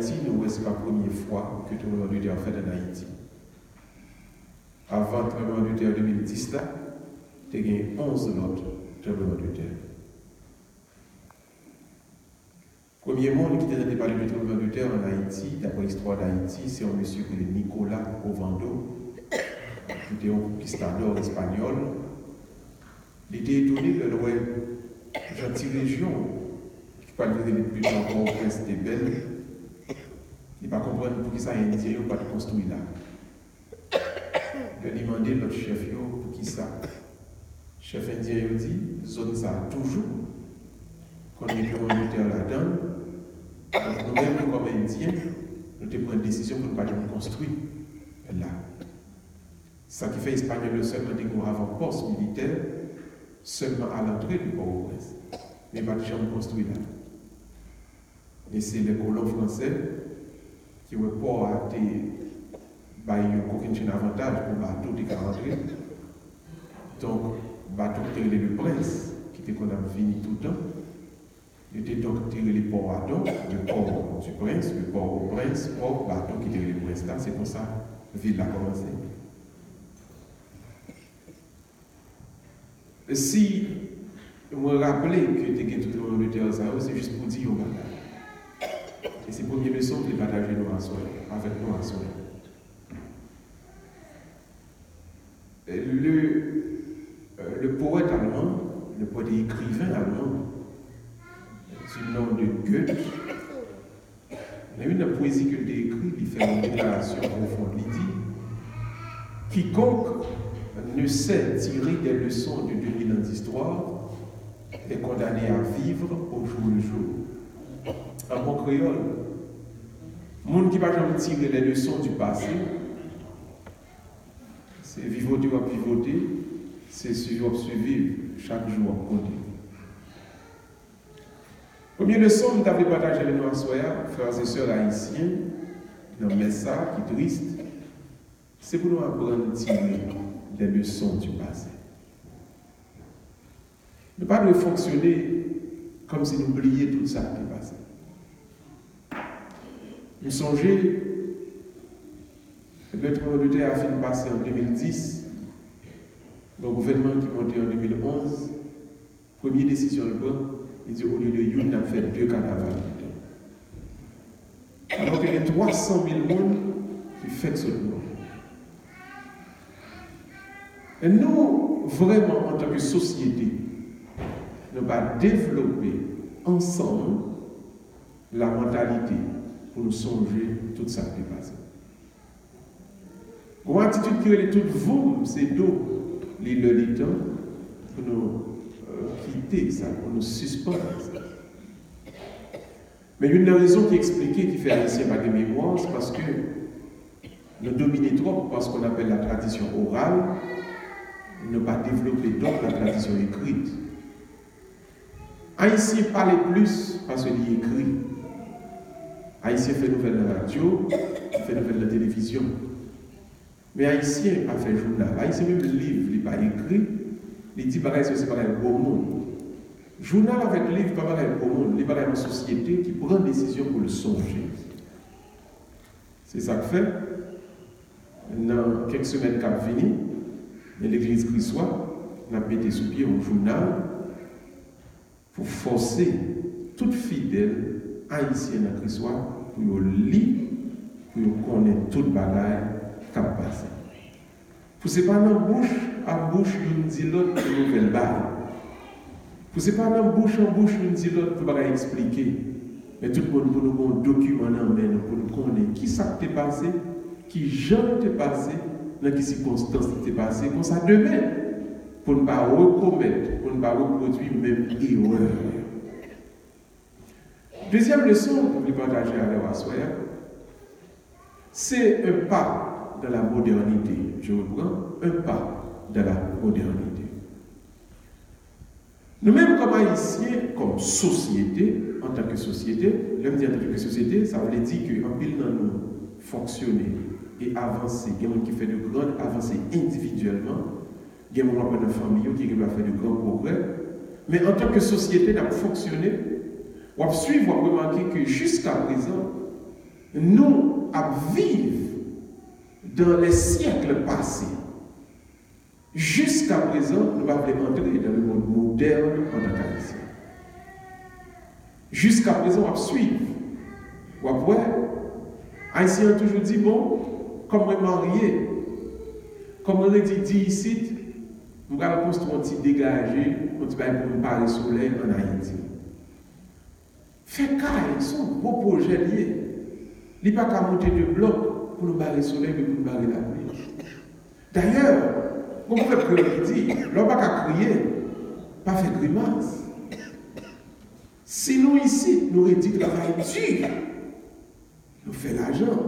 d'Haïti, nous, c'est la première fois que le tremblement de terre fait en Haïti. Avant le tremblement de terre 2010, là, il y a 11 autres tremblements de terre. Le premier monde qui était parlé du tremblement de terre en Haïti, d'après l'histoire d'Haïti, c'est un monsieur qui est Nicolas Ovando, qui était un conquistador espagnol. Il était étonné de voir une gentille région qui parlait de plus encore au prince des belles. Il ne va pas comprendre pour qui ça Indien n'a pas construit là. Il a demandé notre chef pour qui ça. Le chef indien a dit, zone ça toujours, qu'on est plus en terre là-dedans. Donc nous-mêmes, comme Indiens, nous avons pris une décision pour ne pas construire là. Ça qui fait l'Espagnol seulement des avant-postes militaires, seulement à l'entrée du Port-au-Prince. Mais pas de jamais construit là. Et c'est les colons français qui ont pas aucun avantage pour le bateau qui est rentré. Donc, le bateau qui était le prince, qui était qu'on a fini tout le temps, il était donc tiré les ports à don, le port du prince, le port au prince, port, bateau qui était le prince là. C'est pour ça que la ville a commencé. Si je me rappelle que tu as tout le monde de terre, c'est juste pour dire au bagage. Et c'est la première leçon que je partage avec nous à soi. Le poète allemand, le poète et écrivain allemand, du nom de Goethe, il y a une poésie qu'il a écrite, il fait une déclaration profonde. Il dit quiconque ne sait tirer des leçons de 2000 ans d'histoire est condamné à vivre au jour le jour. En bon créole, le monde qui ne va jamais tirer les leçons du passé, c'est vivoter ou pivoter, c'est suivre ou suivre chaque jour à côté. Première leçon que nous avons partagée avec nous à Soya, frères et sœurs haïtiens, dans le message qui est triste, c'est pour nous apprendre à tirer les leçons du passé. Ne pas nous fonctionner comme si nous oublions tout ça qui est passé. Nous songeons, le tremblement de terre a fini de passer en 2010, le gouvernement qui est monté en 2011, première décision de prendre, il dit au lieu de une, on a fait 2 carnavals. Alors qu'il y a 300 000 personnes qui font ce mouvement. Et nous, vraiment, en tant que société, nous allons développer ensemble la mentalité pour nous songer tout ça qui est passé. Une attitude qui est toute vous, c'est d'eau, le temps, pour nous quitter ça, pour nous suspendre ça. Mais une raison qui explique, qui fait Haïtien pas de mémoire, c'est parce que nous dominons trop par ce qu'on appelle la tradition orale, ne pas développer donc la tradition écrite. Haïtien parle plus parce qu'il écrit. Haïtien fait nouvelles de la radio, il fait nouvelles de la télévision. Mais Haïtien a fait journal. Haïtien même le livre, il n'est pas écrit. Il dit pareil, c'est pareil au monde. Journal avec livre, pas pareil au monde. Il est pareil une société qui prend une décision pour le songer. C'est ça que fait. Dans quelques semaines qui ont fini, dans l'église christois, on a mis sous pied un journal pour forcer toute fidèle haïtienne à christois pour lire, pour connaître toute bagaille qui a passé. Pour ce n'est pas dans bouche à bouche d'une dit l'autre de nouvelle balle. Pour ce n'est pas dans bouche en bouche d'une dit l'autre pour expliquer. Mais tout le monde pour nous documenter pour nous connaître qui ça t'est passé, qui jamais t'est passé, dans quelles circonstances t'est passé, comme ça demain, pour ne pas recommettre, pour ne pas reproduire même erreur. Deuxième leçon que je vais partager avec vous, c'est un pas dans la modernité. Je reprends, un pas dans la modernité. Nous-mêmes, comme Haïtiens, comme société, en tant que société, l'homme dit en tant que société, ça veut dire qu'en pile dans nous fonctionner et avancer, il y a des gens qui font de grandes avancées individuellement, il y a des gens dans la famille qui va faire de grands progrès, mais en tant que société, nous avons fonctionné, on va suivre, on va remarquer que jusqu'à présent, nous vivons dans les siècles passés. Jusqu'à présent, nous ne pouvons pas entrer dans le monde moderne en tant qu'Haïtien. Jusqu'à présent, on suit. Ou après, Haïtien a toujours dit, bon, comme on est marié, comme on a dit ici, nous allons construire un petit dégagé, un petit bail pour nous parler soleil en Haïti. Fait caille, son beau projet lié. Il n'y a pas qu'à monter de blocs pour nous barrer soleil, mais pour nous barrer la pluie. D'ailleurs, comme on fait que dit, l'on n'a pas qu'à crier, pas faire grimace. Si nous ici, nous réduisons le travail dur, nous faisons l'argent.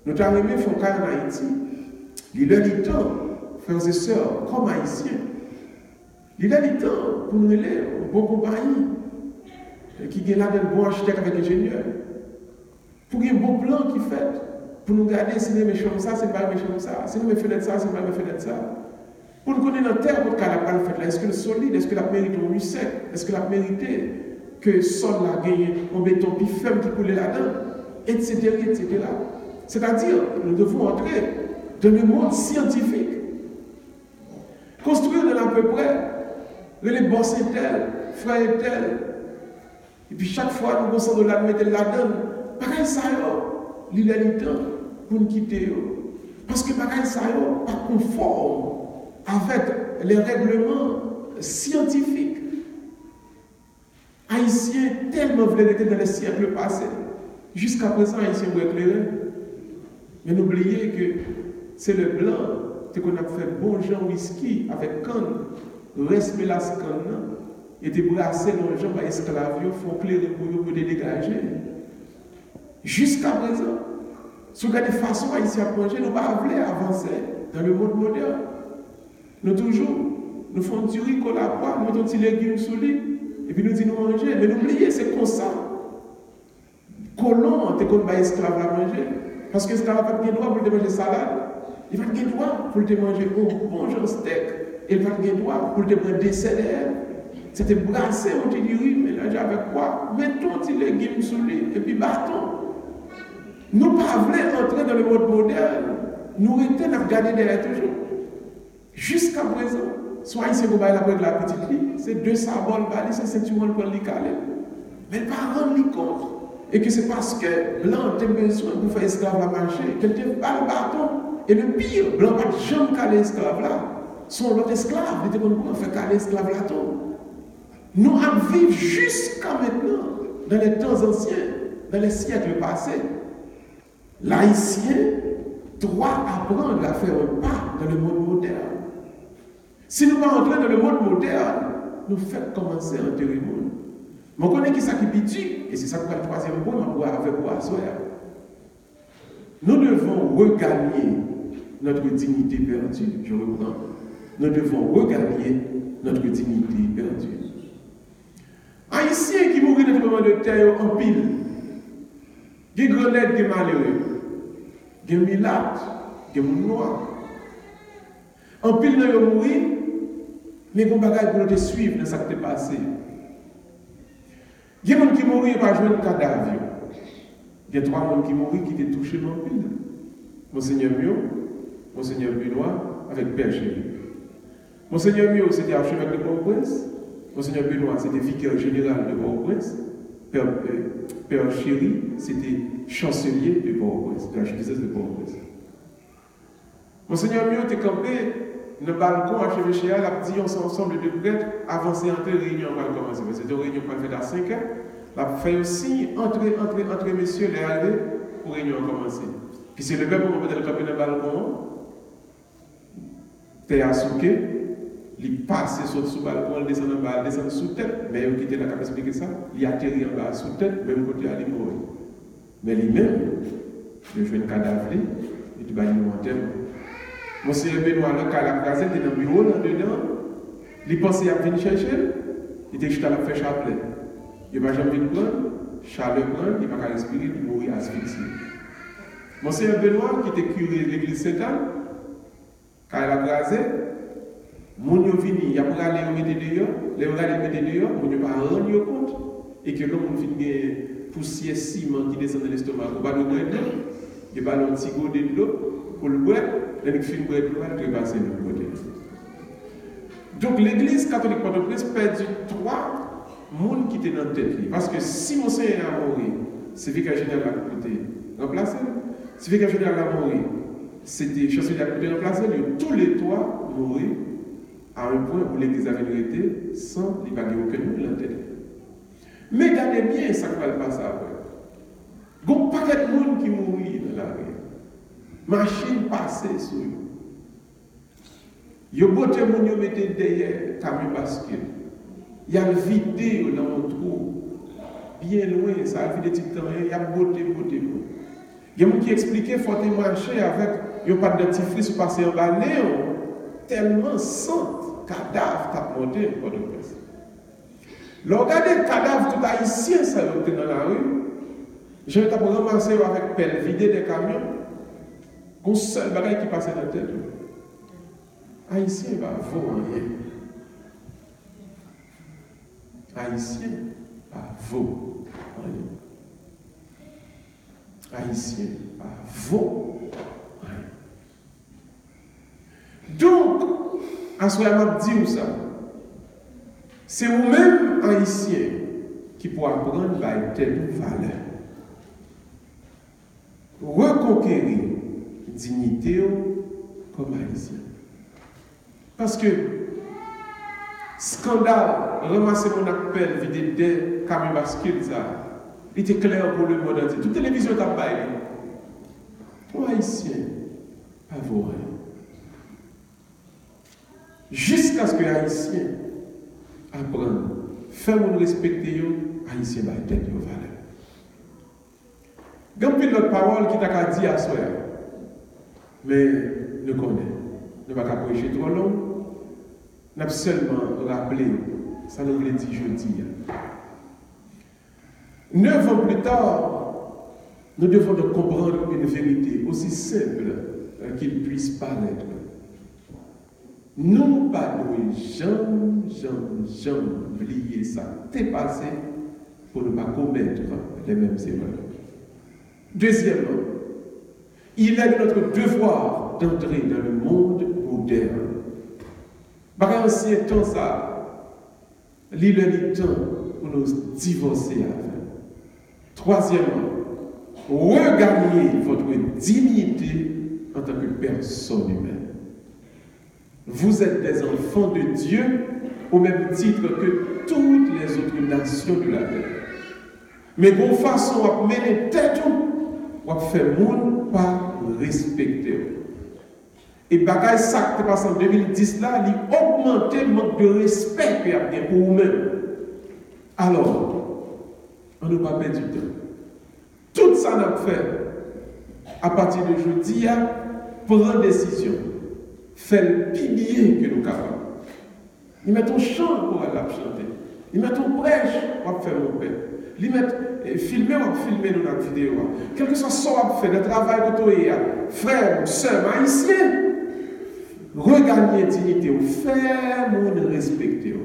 Nous avons fait un cas en Haïti. Il y a du temps, frères et sœurs, comme haïtiens. Il y a du temps pour nous élèves, une bonne compagnie, qui est là dans le bon architecte avec ingénieur. Pour qu'il y ait un bon plan qui fait, pour nous garder si nous méchons ça, c'est pas méchant ça. Si nous me faisons ça, c'est pas me faisons ça. Pour nous connaître dans la terre, votre cas, la fait là, est-ce que le solide, est-ce que la mérite un musette, est-ce que la mérité que le sol a gagné un béton plus ferme qui coule là-dedans, etc., etc. C'est-à-dire, nous devons entrer dans le monde scientifique. Construire de l'à peu près, les boss tel, frère tel. Et puis chaque fois, nous pensons de la mettre là-dedans. Pareil, ça y est, il temps pour nous quitter. Parce que pareil, ça y est, pas conforme avec les règlements scientifiques. Haïtiens tellement voulaient être dans les siècles passés. Jusqu'à présent, Haïtiens vont éclairer. Mais n'oubliez que c'est le blanc qu'on a fait bon Jean whisky avec canne, respect la canne, et des brassés dans le gens par esclaves, font clairer pour les dégager. Jusqu'à présent, si vous regardez de façon haïtienne à manger, nous ne pouvons pas avancer dans le monde moderne. Nous toujours, nous faisons du riz qu'on a pas, nous mettons des légumes sous lui, et puis nous disons nous manger. Mais n'oubliez, c'est comme ça. Colon, t'es comme esclave à manger. Parce que l'esclave n'a pas de droit pour te manger salade. Il n'a pas de droit pour te manger bon genre steak. Il n'a pas de droit pour te manger des céréales. C'était brassé, on te dit oui, mélangé avec quoi? Mettons des légumes sous lui, et puis bâton. Nous ne pouvons pas entrer dans le monde moderne. Nous restons à regarder derrière toujours. Jusqu'à présent, soit ici, vous voyez la petite lit, c'est 200 balles, c'est 5 pour le caler. Mais les parents n'y compte. Et que c'est parce que blanc a besoin pour faire esclave à marcher, qu'elle te bat le bâton. Et le pire, blanc n'a pas jamais calé esclave là. Son l'autre esclave, il était pour faire caler esclave là tout. Nous vivons jusqu'à maintenant, dans les temps anciens, dans les siècles passés. L'haïtien doit apprendre à faire un pas dans le monde moderne. Si nous ne pas entrer dans le monde moderne, nous faisons commencer à enterrer le monde. Mais on connaît qui ça qui pitié, et c'est ça que le troisième point, on va avec moi. Nous devons regagner notre dignité perdue. Je reprends. Nous devons regagner notre dignité perdue. Haïtiens qui mourent dans le moment de terre en pile, des grenades qui malheureux, des milates, des noirs. En pile, nous avons mouru, mais nous avons pour nous suivre dans ce qui est passé. Il y a des gens qui mourent et pas jouer de cadavre. Il y a 3 personnes qui mourent qui étaient touchés dans le pile. Monseigneur Mio, Monseigneur Benoît, avec Père Chéri. Monseigneur Mio, c'était archevêque de Port-au-Prince. Monseigneur Benoît, c'était vicaire général de Port-au-Prince. Père Chéri, c'était chancelier de Port-au-Prince, de l'archidiocèse de Port-au-Prince. Monseigneur Mio était campé dans le balcon archevêché, il a dit ensemble de prêtres, avancer, entrer, réunion, on va commencer. C'était une réunion qu'on a fait à 5 heures. Il a fait aussi entrer, messieurs, les arriver pour réunion commencer. Puis c'est le même moment de camper dans le balcon, t'es assouqué, il passe sur le balcon, il descend en bas, il descend sous tête, mais il quitte la capacité expliquer ça, il atterrit en bas sous tête, même côté à l'immobilier. Mais lui-même, il fait un cadavre, il va alimenter. Monsieur Benoît, le cas la crasé, il était dans le bureau, là-dedans, il pensait à venir chercher, il était juste à la faire chapelet. Il ne va jamais venir prendre, chaleur prendre, il ne va pas respirer, il mourir asphyxié. Monsieur Benoît, qui était curé de l'église Sainte-Anne, quand il a crasé, mon yo vini, il a pour aller mettre dehors, les gens mettre dehors, mon yo pas rendre compte, et que l'homme finit poussière ciment qui descend dans l'estomac. On va le boire de l'eau, il va un petit goût de l'eau pour le boire, et il finit boire de l'eau, il va passer de l'autre côté. Donc l'église catholique Port-au-Prince perdu 3 personnes qui étaient dans la tête. Parce que si mon Seigneur a mouru, c'est vicaire général a été remplacé. Si vicaire général a mouru, c'était chancelier qui a été remplacé. Tous les 3 mourus à un point où l'église avait été sans les baguettes aucun monde dans la tête. Mais regardez bien ça qui va passer après. Il y a un paquet de monde qui mourit dans la rue. Machine passée sur eux. Yo botte moun yo mette derrière camion bascule. Il y a le vidé dans mon trou. Bien loin, ça a vidé petit temps, il y a botte. Il y a moun qui expliquait faut marcher avec yo pas de dentifrice passer en bas néon tellement sans cadavre t'a monté pour de place. Regardez le cadavre tout haïtien ça dans la rue. Je vais t'apprendre ramasser avec pelle vider des camions. Qu'on seul bagage qui passait dans la tête. Haïtien va vaut rien. Haïtien va vaut rien. Haïtien va vaut rien. Donc, à ce moment dit ça, c'est vous-même Haïtien qui pourra prendre par telle valeur. Reconquérir dignité comme Haïtien. Parce que scandale, ramasser mon appel, vider des camions bascules, ça, il était clair pour le monde entier. Toute télévision t'a baillé. Pour Haïtien, pas vous rien. Jusqu'à ce que Haïtien apprenne, faire mon respecter, Haïtien va être de valeur. Quand il y a une parole qui t'a dit à soi, mais ne connaît, ne va pas prêcher trop long, n'a seulement rappelé, ça nous l'a dit jeudi. 9 ans plus tard, nous devons de comprendre une vérité aussi simple qu'il puisse paraître. Nous ne devons jamais oublier ça, dépasser pour ne pas commettre les mêmes erreurs. Deuxièmement, il est de notre devoir d'entrer dans le monde moderne. Par ancien temps, ça, il est temps pour nous divorcer avec. Troisièmement, regagner votre dignité en tant que personne humaine. Vous êtes des enfants de Dieu au même titre que toutes les autres nations de la terre. Mais de façon à mener tête, on va faire monde pas respecter. Et bagaille ça qui passe en 2010 là, il a augmenté le manque de respect qu'il y a pour vous-même. Alors, on ne va pas perdre du temps. Tout ça n'a fait à partir de jeudi, prendre décision. Faire le pilier que nous capables. Ils mettent un chant pour aller chanter. Ils mettent un prêche pour faire mon père. Ils mettent filmer ou filmer nos vidéos. Quel que soit ce qu'on fait, le travail que tu as, frère, soeur, haïtien, regagner dignité, ou faire mon respecter.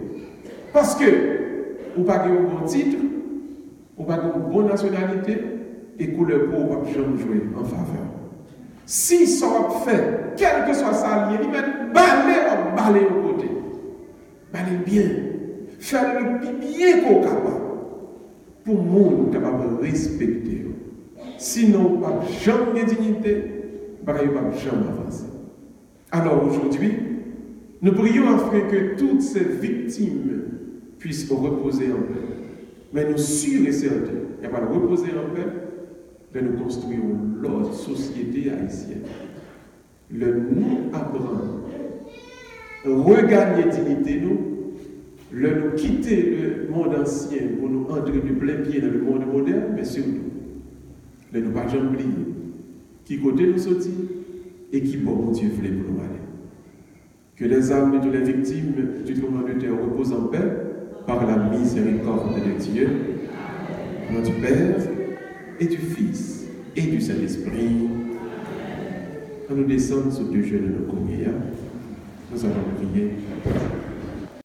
Parce que, ou pas un bon titre, ou pas une bonne nationalité, et couleur pour ou pas jamais jouer en faveur. Si ça va faire, quel que soit ça, ils mettent balai au côté. Balai bien. Faire le bien qu'on est capable. Pour le monde capable de respecter. Sinon, pas jamais de dignité, pas jamais avancer. Alors aujourd'hui, nous prions afin que toutes ces victimes puissent reposer en paix. Mais nous sûrs et certains, il n'y a pas de reposer en paix, mais nous construisons l'autre société haïtienne. Le nous apprendre, regagner dignité, nous quitter le monde ancien pour nous entrer de plein pied dans le monde moderne, mais surtout, ne nous pas jamais oublier qui côté nous sortir et qui bon Dieu voulait pour nous aller. Que les âmes de toutes les victimes du tremblement de terre reposent en paix par la miséricorde de Dieu, notre Père et du Fils et du Saint-Esprit. Quand nous descendons sur deux genoux de nos communions, nous allons prier.